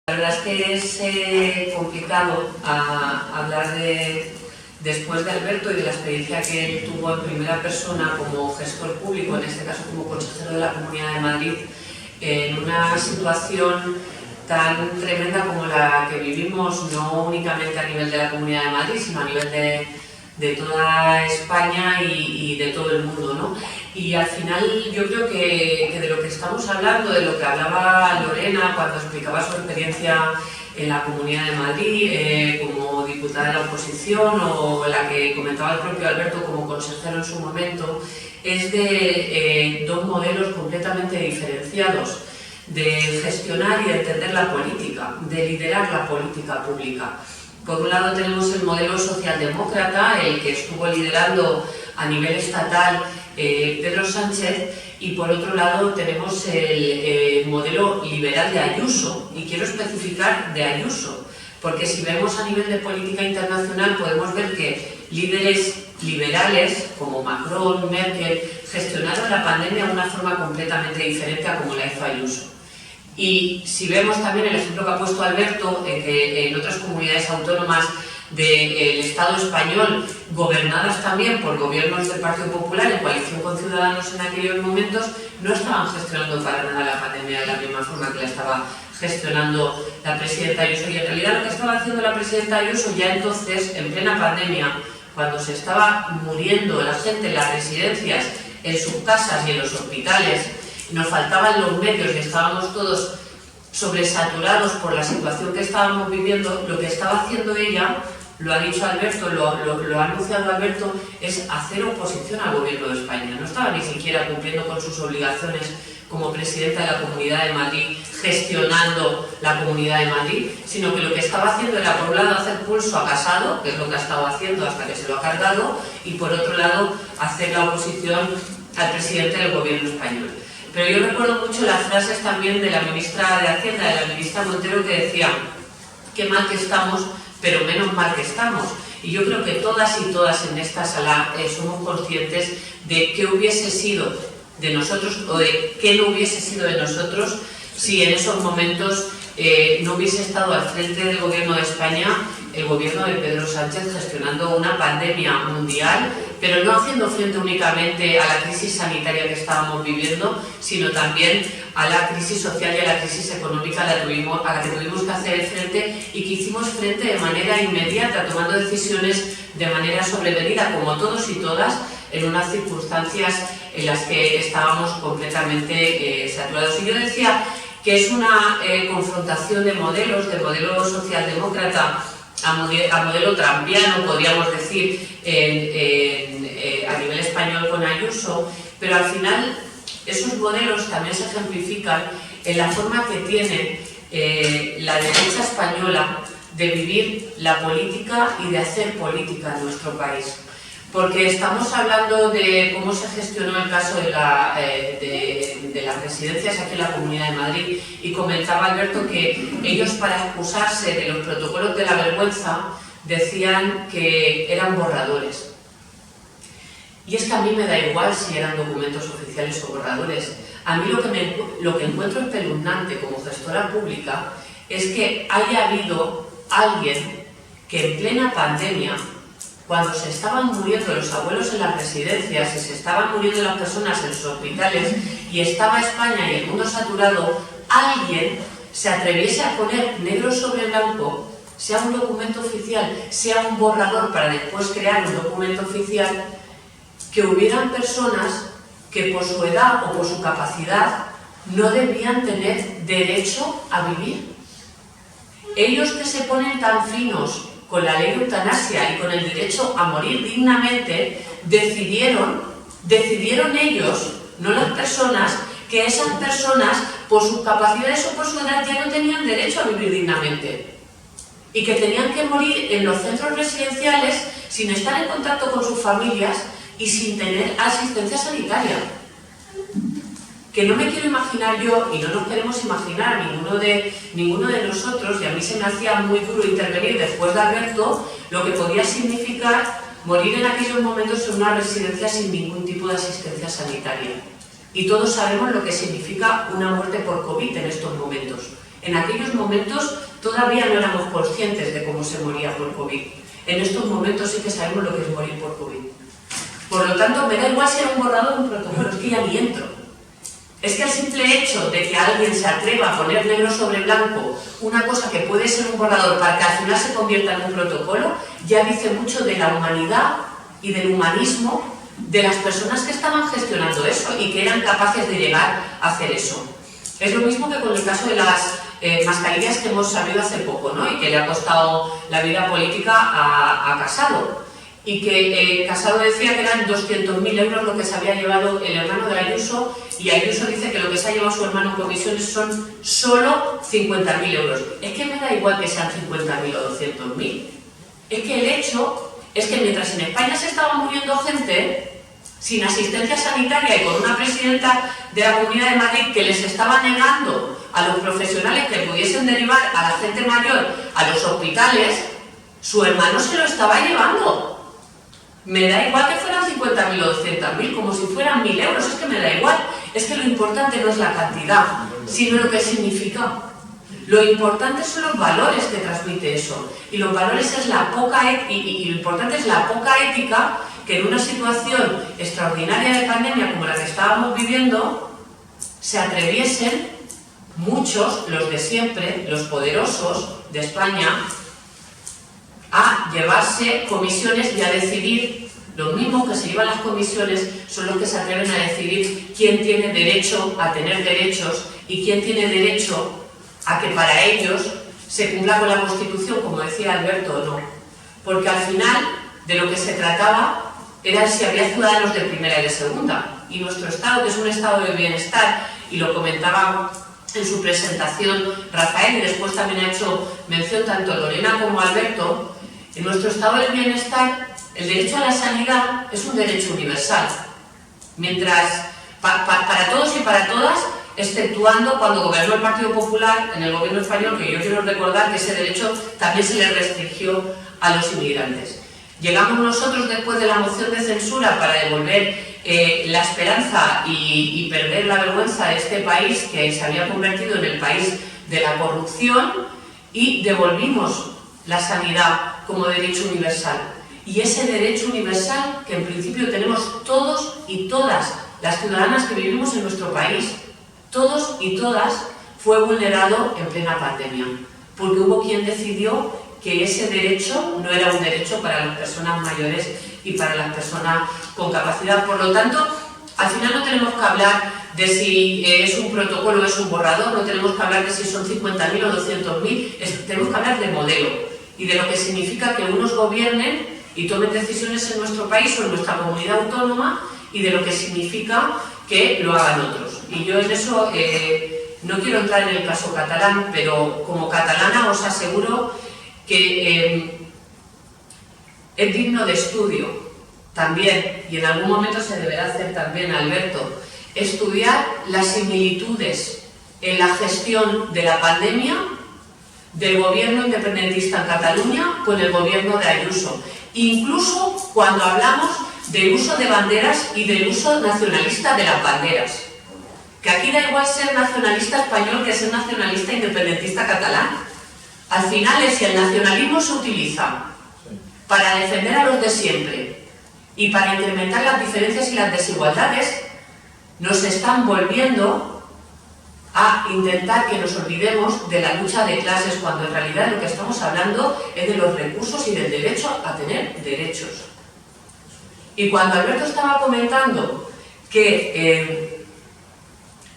La verdad es que es complicado hablar después de Alberto y de la experiencia que él tuvo en primera persona como gestor público, en este caso como consejero de la Comunidad de Madrid, en una situación tan tremenda como la que vivimos, no únicamente a nivel de la Comunidad de Madrid, sino a nivel de toda España y de todo el mundo, ¿no? Y al final yo creo que de lo que estamos hablando, de lo que hablaba Lorena cuando explicaba su experiencia en la Comunidad de Madrid como diputada de la oposición, o la que comentaba el propio Alberto como consejero en su momento, es de dos modelos completamente diferenciados de gestionar y de entender la política, de liderar la política pública. Por un lado tenemos el modelo socialdemócrata, el que estuvo liderando a nivel estatal Pedro Sánchez, y por otro lado tenemos el modelo liberal de Ayuso, y quiero especificar de Ayuso, porque si vemos a nivel de política internacional podemos ver que líderes liberales como Macron, Merkel, gestionaron la pandemia de una forma completamente diferente a como la hizo Ayuso. Y si vemos también el ejemplo que ha puesto Alberto, que en otras comunidades autónomas del Estado español, gobernadas también por gobiernos del Partido Popular en coalición con Ciudadanos en aquellos momentos, no estaban gestionando para nada la pandemia de la misma forma que la estaba gestionando la presidenta Ayuso. Y en realidad lo que estaba haciendo la presidenta Ayuso ya entonces, en plena pandemia, cuando se estaba muriendo la gente en las residencias, en sus casas y en los hospitales, nos faltaban los medios y estábamos todos sobresaturados por la situación que estábamos viviendo, lo que estaba haciendo ella, lo ha dicho Alberto, lo ha anunciado Alberto, es hacer oposición al gobierno de España. No estaba ni siquiera cumpliendo con sus obligaciones como presidenta de la Comunidad de Madrid, gestionando la Comunidad de Madrid, sino que lo que estaba haciendo era, por un lado, hacer pulso a Casado, que es lo que ha estado haciendo hasta que se lo ha cargado, y por otro lado, hacer la oposición al presidente del gobierno español. Pero yo recuerdo mucho las frases también de la ministra de Hacienda, de la ministra Montero, que decía: qué mal que estamos, pero menos mal que estamos. Y yo creo que todas y todas en esta sala somos conscientes de qué hubiese sido de nosotros o de qué no hubiese sido de nosotros si en esos momentos no hubiese estado al frente del gobierno de España el gobierno de Pedro Sánchez gestionando una pandemia mundial, pero no haciendo frente únicamente a la crisis sanitaria que estábamos viviendo, sino también a la crisis social y a la crisis económica a la que tuvimos que hacer frente, y que hicimos frente de manera inmediata, tomando decisiones de manera sobrevenida, como todos y todas, en unas circunstancias en las que estábamos completamente saturados. Y yo decía que es una confrontación de modelo socialdemócrata a modelo trampiano, podríamos decir, a nivel español con Ayuso, pero al final esos modelos también se ejemplifican en la forma que tiene la derecha española de vivir la política y de hacer política en nuestro país. Porque estamos hablando de cómo se gestionó el caso de las residencias aquí en la Comunidad de Madrid, y comentaba Alberto que ellos, para excusarse de los protocolos de la vergüenza, decían que eran borradores. Y es que a mí me da igual si eran documentos oficiales o borradores. A mí lo que encuentro espeluznante como gestora pública es que haya habido alguien que en plena pandemia, cuando se estaban muriendo los abuelos en las residencias y se estaban muriendo las personas en los hospitales y estaba España y el mundo saturado, alguien se atreviese a poner negro sobre blanco, sea un documento oficial, sea un borrador para después crear un documento oficial, que hubieran personas que por su edad o por su capacidad no debían tener derecho a vivir. Ellos que se ponen tan finos con la ley de eutanasia y con el derecho a morir dignamente, decidieron ellos, no las personas, que esas personas, por sus capacidades o por su edad, ya no tenían derecho a vivir dignamente, y que tenían que morir en los centros residenciales sin estar en contacto con sus familias y sin tener asistencia sanitaria. Que no me quiero imaginar yo, y no nos queremos imaginar ninguno de nosotros, y a mí se me hacía muy duro intervenir después de Alberto, lo que podía significar morir en aquellos momentos en una residencia sin ningún tipo de asistencia sanitaria. Y todos sabemos lo que significa una muerte por COVID en estos momentos. En aquellos momentos todavía no éramos conscientes de cómo se moría por COVID. En estos momentos sí que sabemos lo que es morir por COVID. Por lo tanto, me da igual si era un borrador o un protocolo, es que ya ni entro. Es que el simple hecho de que alguien se atreva a poner negro sobre blanco una cosa que puede ser un borrador para que al final se convierta en un protocolo, ya dice mucho de la humanidad y del humanismo de las personas que estaban gestionando eso y que eran capaces de llegar a hacer eso. Es lo mismo que con el caso de las mascarillas que hemos sabido hace poco, ¿no? Y que le ha costado la vida política a Casado. Y que Casado decía que eran 200.000 euros lo que se había llevado el hermano de Ayuso, y Ayuso dice que lo que se ha llevado su hermano en comisiones son solo 50.000 euros. Es que me da igual que sean 50.000 o 200.000. Es que el hecho es que mientras en España se estaba muriendo gente sin asistencia sanitaria y con una presidenta de la Comunidad de Madrid que les estaba negando a los profesionales que pudiesen derivar a la gente mayor a los hospitales, su hermano se lo estaba llevando. Me da igual que fueran 50.000 o 200.000, como si fueran 1.000 euros, es que me da igual. Es que lo importante no es la cantidad, sino lo que significa. Lo importante son los valores que transmite eso. Y los valores es la poca y lo importante es la poca ética que en una situación extraordinaria de pandemia como la que estábamos viviendo, se atreviesen muchos, los de siempre, los poderosos de España, a llevarse comisiones y a decidir. Los mismos que se llevan las comisiones son los que se atreven a decidir quién tiene derecho a tener derechos y quién tiene derecho a que para ellos se cumpla con la Constitución, como decía Alberto, o no. Porque al final de lo que se trataba era si había ciudadanos de primera y de segunda. Y nuestro Estado, que es un Estado de bienestar, y lo comentaba en su presentación Rafael, y después también ha hecho mención tanto Lorena como Alberto, en nuestro Estado del bienestar el derecho a la sanidad es un derecho universal, mientras para todos y para todas, exceptuando cuando gobernó el Partido Popular en el gobierno español, que yo quiero recordar que ese derecho también se le restringió a los inmigrantes. Llegamos nosotros después de la moción de censura para devolver la esperanza y perder la vergüenza de este país que se había convertido en el país de la corrupción, y devolvimos la sanidad como derecho universal. Y ese derecho universal que en principio tenemos todos y todas las ciudadanas que vivimos en nuestro país, todos y todas, fue vulnerado en plena pandemia, porque hubo quien decidió que ese derecho no era un derecho para las personas mayores y para las personas con capacidad. Por lo tanto, al final no tenemos que hablar de si es un protocolo o es un borrador, no tenemos que hablar de si son 50.000 o 200.000, tenemos que hablar de modelo y de lo que significa que unos gobiernen y tomen decisiones en nuestro país o en nuestra comunidad autónoma, y de lo que significa que lo hagan otros. Y yo en eso no quiero entrar en el caso catalán, pero como catalana os aseguro que es digno de estudio también, y en algún momento se deberá hacer también, Alberto, estudiar las similitudes en la gestión de la pandemia del gobierno independentista en Cataluña con el gobierno de Ayuso, incluso cuando hablamos del uso de banderas y del uso nacionalista de las banderas, que aquí da igual ser nacionalista español que ser nacionalista independentista catalán. Al final es si el nacionalismo se utiliza para defender a los de siempre y para incrementar las diferencias y las desigualdades, nos están volviendo a intentar que nos olvidemos de la lucha de clases, cuando en realidad lo que estamos hablando es de los recursos y del derecho a tener derechos. Y cuando Alberto estaba comentando que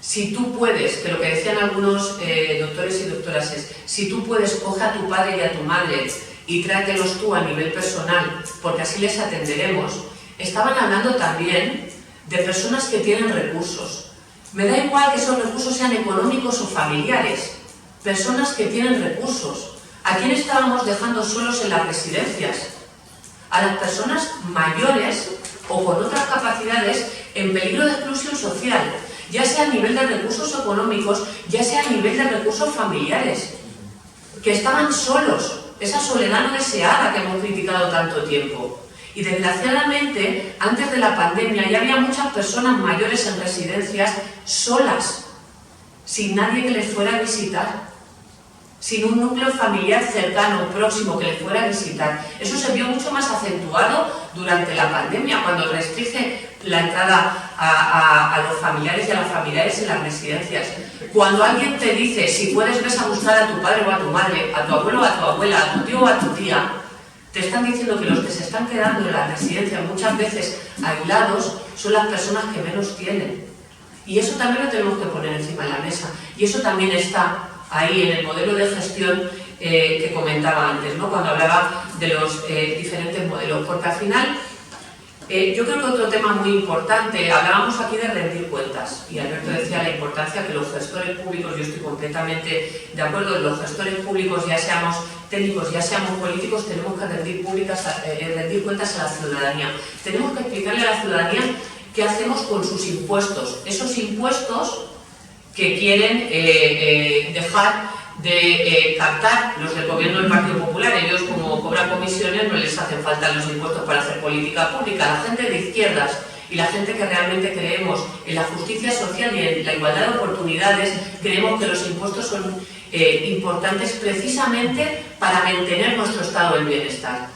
si tú puedes, que lo que decían algunos doctores y doctoras es, si tú puedes, coge a tu padre y a tu madre y trátelos tú a nivel personal, porque así les atenderemos. Estaban hablando también de personas que tienen recursos. Me da igual que esos recursos sean económicos o familiares, personas que tienen recursos. ¿A quién estábamos dejando solos en las residencias? A las personas mayores o con otras capacidades en peligro de exclusión social, ya sea a nivel de recursos económicos, ya sea a nivel de recursos familiares, que estaban solos, esa soledad no deseada que hemos criticado tanto tiempo. Y desgraciadamente, antes de la pandemia ya había muchas personas mayores en residencias solas, sin nadie que les fuera a visitar. sin un núcleo familiar cercano, próximo, que le fuera a visitar. Eso se vio mucho más acentuado durante la pandemia, cuando restringe la entrada a los familiares y a las familiares en las residencias. Cuando alguien te dice, si puedes, ves a buscar a tu padre o a tu madre, a tu abuelo o a tu abuela, a tu tío o a tu tía, te están diciendo que los que se están quedando en las residencias, muchas veces aislados, son las personas que menos tienen. Y eso también lo tenemos que poner encima de la mesa. Y eso también está ahí en el modelo de gestión que comentaba antes, ¿no? Cuando hablaba de los diferentes modelos. Porque al final, yo creo que otro tema muy importante, hablábamos aquí de rendir cuentas, y Alberto decía la importancia que los gestores públicos, yo estoy completamente de acuerdo, los gestores públicos, ya seamos técnicos, ya seamos políticos, tenemos que rendir cuentas a la ciudadanía. Tenemos que explicarle a la ciudadanía qué hacemos con sus impuestos, esos impuestos que quieren dejar de captar los del gobierno del Partido Popular. Ellos, como cobran comisiones, no les hacen falta los impuestos para hacer política pública. La gente de izquierdas y la gente que realmente creemos en la justicia social y en la igualdad de oportunidades, creemos que los impuestos son importantes precisamente para mantener nuestro estado del bienestar.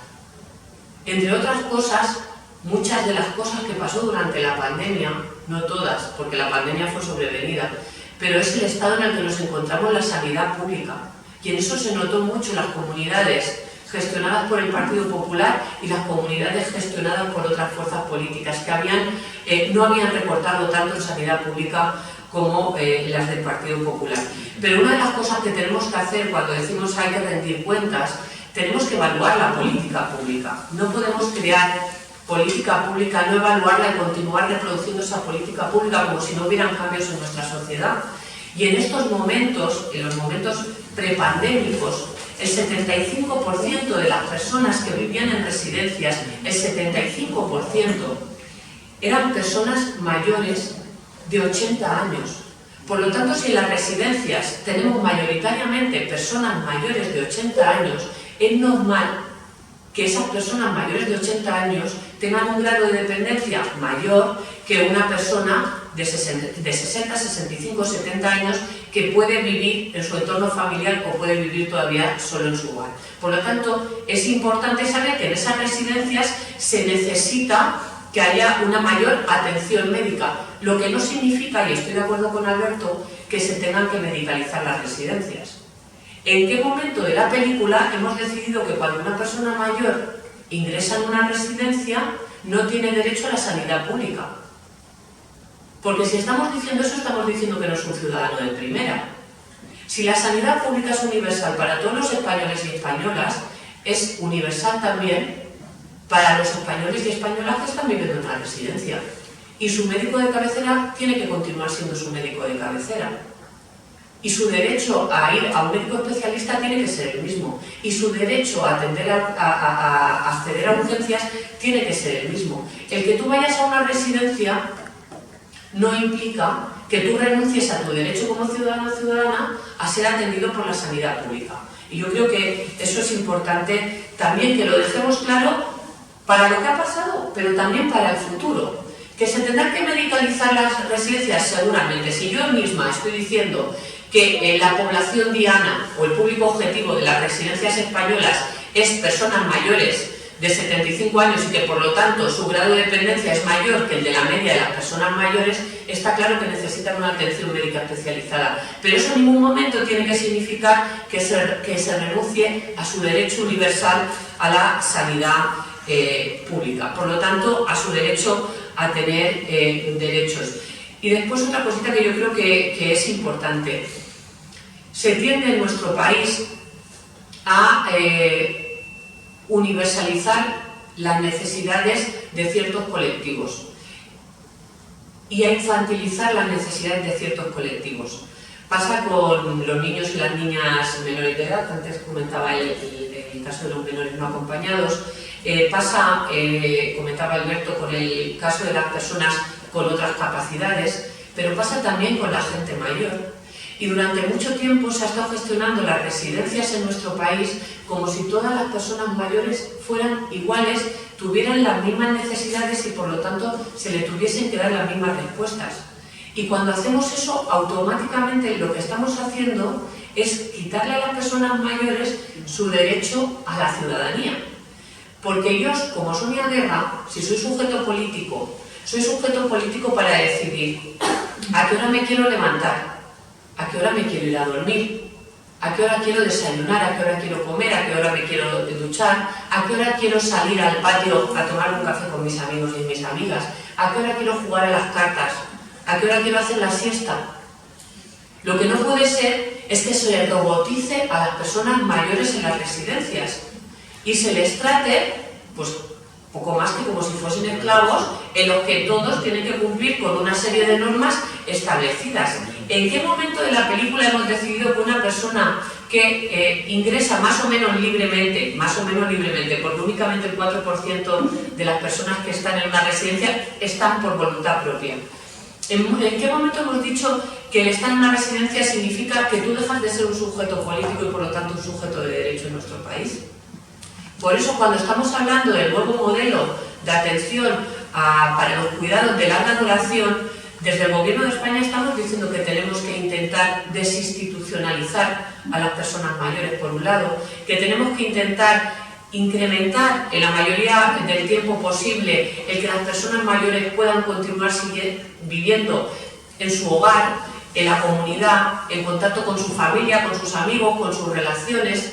Entre otras cosas, muchas de las cosas que pasó durante la pandemia, no todas, porque la pandemia fue sobrevenida, pero es el estado en el que nos encontramos la sanidad pública. Y en eso se notó mucho las comunidades gestionadas por el Partido Popular y las comunidades gestionadas por otras fuerzas políticas que no habían recortado tanto en sanidad pública como las del Partido Popular. Pero una de las cosas que tenemos que hacer cuando decimos hay que rendir cuentas, tenemos que evaluar la política pública. No podemos crear política pública, no evaluarla y continuar reproduciendo esa política pública como si no hubieran cambios en nuestra sociedad. Y en estos momentos, en los momentos prepandémicos, el 75% de las personas que vivían en residencias, el 75%, eran personas mayores de 80 años. Por lo tanto, si en las residencias tenemos mayoritariamente personas mayores de 80 años, es normal que esas personas mayores de 80 años tengan un grado de dependencia mayor que una persona de 60, 65, 70 años que puede vivir en su entorno familiar o puede vivir todavía solo en su hogar. Por lo tanto, es importante saber que en esas residencias se necesita que haya una mayor atención médica, lo que no significa, y estoy de acuerdo con Alberto, que se tengan que medicalizar las residencias. ¿En qué momento de la película hemos decidido que cuando una persona mayor ingresa en una residencia no tiene derecho a la sanidad pública? Porque si estamos diciendo eso, estamos diciendo que no es un ciudadano de primera. Si la sanidad pública es universal para todos los españoles y españolas, es universal también para los españoles y españolas que están viviendo en una residencia. Y su médico de cabecera tiene que continuar siendo su médico de cabecera. Y su derecho a ir a un médico especialista tiene que ser el mismo. Y su derecho a acceder a urgencias tiene que ser el mismo. El que tú vayas a una residencia no implica que tú renuncies a tu derecho como ciudadano o ciudadana a ser atendido por la sanidad pública. Y yo creo que eso es importante también que lo dejemos claro para lo que ha pasado, pero también para el futuro. Que se tendrán que medicalizar las residencias seguramente. Si yo misma estoy diciendo que la población diana o el público objetivo de las residencias españolas es personas mayores de 75 años y que por lo tanto su grado de dependencia es mayor que el de la media de las personas mayores, está claro que necesitan una atención médica especializada. Pero eso en ningún momento tiene que significar que se renuncie a su derecho universal a la sanidad pública. Por lo tanto, a su derecho a tener derechos. Y después otra cosita que yo creo que es importante. Se tiende en nuestro país a universalizar las necesidades de ciertos colectivos y a infantilizar las necesidades de ciertos colectivos. Pasa con los niños y las niñas menores de edad, antes comentaba el caso de los menores no acompañados, pasa, comentaba Alberto, con el caso de las personas con otras capacidades, pero pasa también con la gente mayor. Y durante mucho tiempo se ha estado gestionando las residencias en nuestro país como si todas las personas mayores fueran iguales, tuvieran las mismas necesidades y por lo tanto se le tuviesen que dar las mismas respuestas. Y cuando hacemos eso, automáticamente lo que estamos haciendo es quitarle a las personas mayores su derecho a la ciudadanía. Porque ellos, como son mi guerra, si soy sujeto político para decidir a qué hora me quiero levantar, a qué hora me quiero ir a dormir, a qué hora quiero desayunar, a qué hora quiero comer, a qué hora me quiero duchar, a qué hora quiero salir al patio a tomar un café con mis amigos y mis amigas, a qué hora quiero jugar a las cartas, a qué hora quiero hacer la siesta. Lo que no puede ser es que se les robotice a las personas mayores en las residencias y se les trate, pues, poco más que como si fuesen esclavos, en los que todos tienen que cumplir con una serie de normas establecidas. ¿En qué momento de la película hemos decidido que una persona que ingresa más o menos libremente, porque únicamente el 4% de las personas que están en una residencia están por voluntad propia? ¿En qué momento hemos dicho que el estar en una residencia significa que tú dejas de ser un sujeto político y por lo tanto un sujeto de derecho en nuestro país? Por eso, cuando estamos hablando del nuevo modelo de atención para los cuidados de larga duración, desde el Gobierno de España estamos diciendo que tenemos que intentar desinstitucionalizar a las personas mayores, por un lado, que tenemos que intentar incrementar en la mayoría del tiempo posible el que las personas mayores puedan continuar viviendo en su hogar, en la comunidad, en contacto con su familia, con sus amigos, con sus relaciones,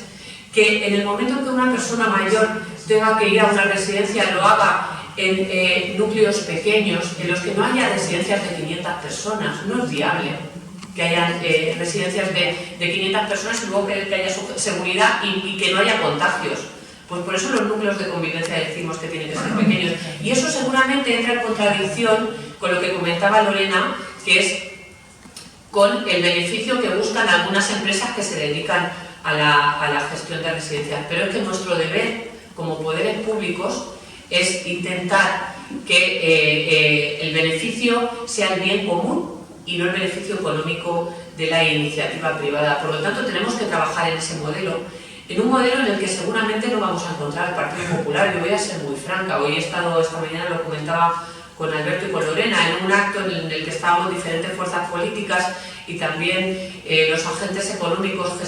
que en el momento en que una persona mayor tenga que ir a una residencia lo haga en núcleos pequeños, en los que no haya residencias de 500 personas. No es viable que haya residencias de 500 personas y luego que haya seguridad y que no haya contagios. Pues por eso los núcleos de convivencia decimos que tienen que ser pequeños. Y eso seguramente entra en contradicción con lo que comentaba Lorena, que es con el beneficio que buscan algunas empresas que se dedican a la gestión de residencias. Pero es que nuestro deber como poderes públicos es intentar que el beneficio sea el bien común y no el beneficio económico de la iniciativa privada. Por lo tanto, tenemos que trabajar en ese modelo, en un modelo en el que seguramente no vamos a encontrar al Partido Popular. Yo voy a ser muy franca, hoy he estado, esta mañana lo comentaba con Alberto y con Lorena, en un acto en el que estábamos diferentes fuerzas políticas y también los agentes económicos que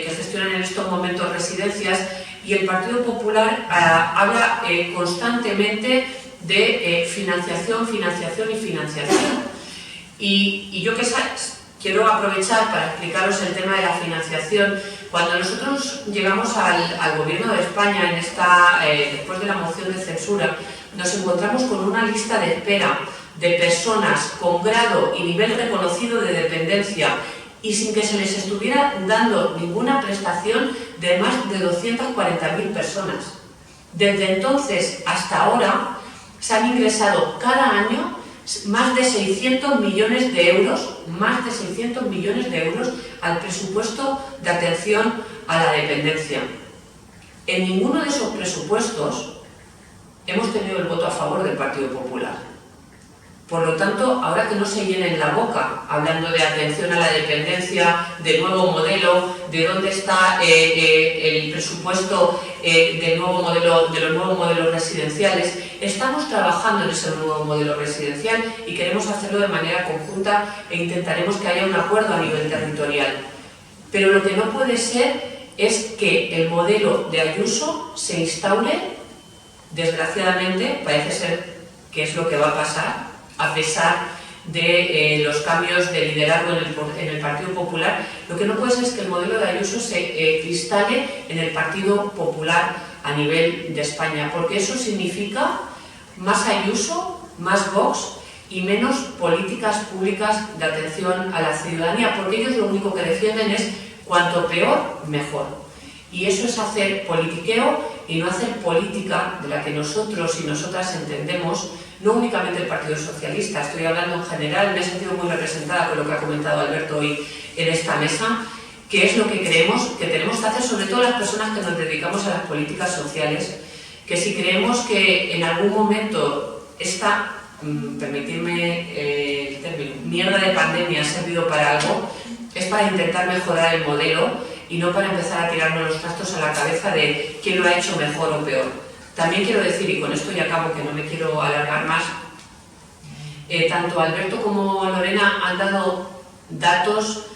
gestionan en estos momentos residencias, y el Partido Popular habla constantemente de financiación. Y yo quiero aprovechar para explicaros el tema de la financiación. Cuando nosotros llegamos al Gobierno de España después de la moción de censura, nos encontramos con una lista de espera de personas con grado y nivel reconocido de dependencia y sin que se les estuviera dando ninguna prestación de más de 240.000 personas. Desde entonces hasta ahora se han ingresado cada año más de 600 millones de euros al presupuesto de atención a la dependencia. En ninguno de esos presupuestos hemos tenido el voto a favor del Partido Popular. Por lo tanto, ahora que no se llenen la boca hablando de atención a la dependencia, de nuevo modelo, de dónde está el presupuesto de los nuevos modelos residenciales, estamos trabajando en ese nuevo modelo residencial y queremos hacerlo de manera conjunta e intentaremos que haya un acuerdo a nivel territorial. Pero lo que no puede ser es que el modelo de Ayuso se instaure, desgraciadamente, parece ser que es lo que va a pasar, a pesar de los cambios de liderazgo en el Partido Popular. Lo que no puede ser es que el modelo de Ayuso se instale en el Partido Popular a nivel de España, porque eso significa más Ayuso, más Vox y menos políticas públicas de atención a la ciudadanía, porque ellos lo único que defienden es cuanto peor, mejor. Y eso es hacer politiqueo y no hacer política de la que nosotros y nosotras entendemos. No únicamente el Partido Socialista, estoy hablando en general, me he sentido muy representada con lo que ha comentado Alberto hoy en esta mesa, que es lo que creemos que tenemos que hacer, sobre todo las personas que nos dedicamos a las políticas sociales, que si creemos que en algún momento esta, permitidme el término, mierda de pandemia ha servido para algo, es para intentar mejorar el modelo y no para empezar a tirarnos los trastos a la cabeza de quién lo ha hecho mejor o peor. También quiero decir, y con esto ya acabo, que no me quiero alargar más, Tanto Alberto como Lorena han dado datos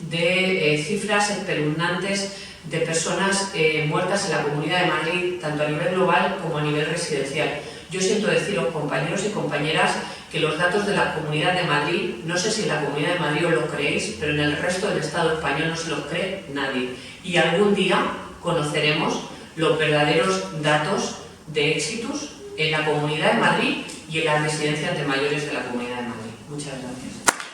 de cifras espeluznantes de personas muertas en la Comunidad de Madrid, tanto a nivel global como a nivel residencial. Yo siento deciros, compañeros y compañeras, que los datos de la Comunidad de Madrid, no sé si en la Comunidad de Madrid os los creéis, pero en el resto del Estado español no se los cree nadie. Y algún día conoceremos los verdaderos datos de éxitos en la Comunidad de Madrid y en las residencias de mayores de la Comunidad de Madrid. Muchas gracias.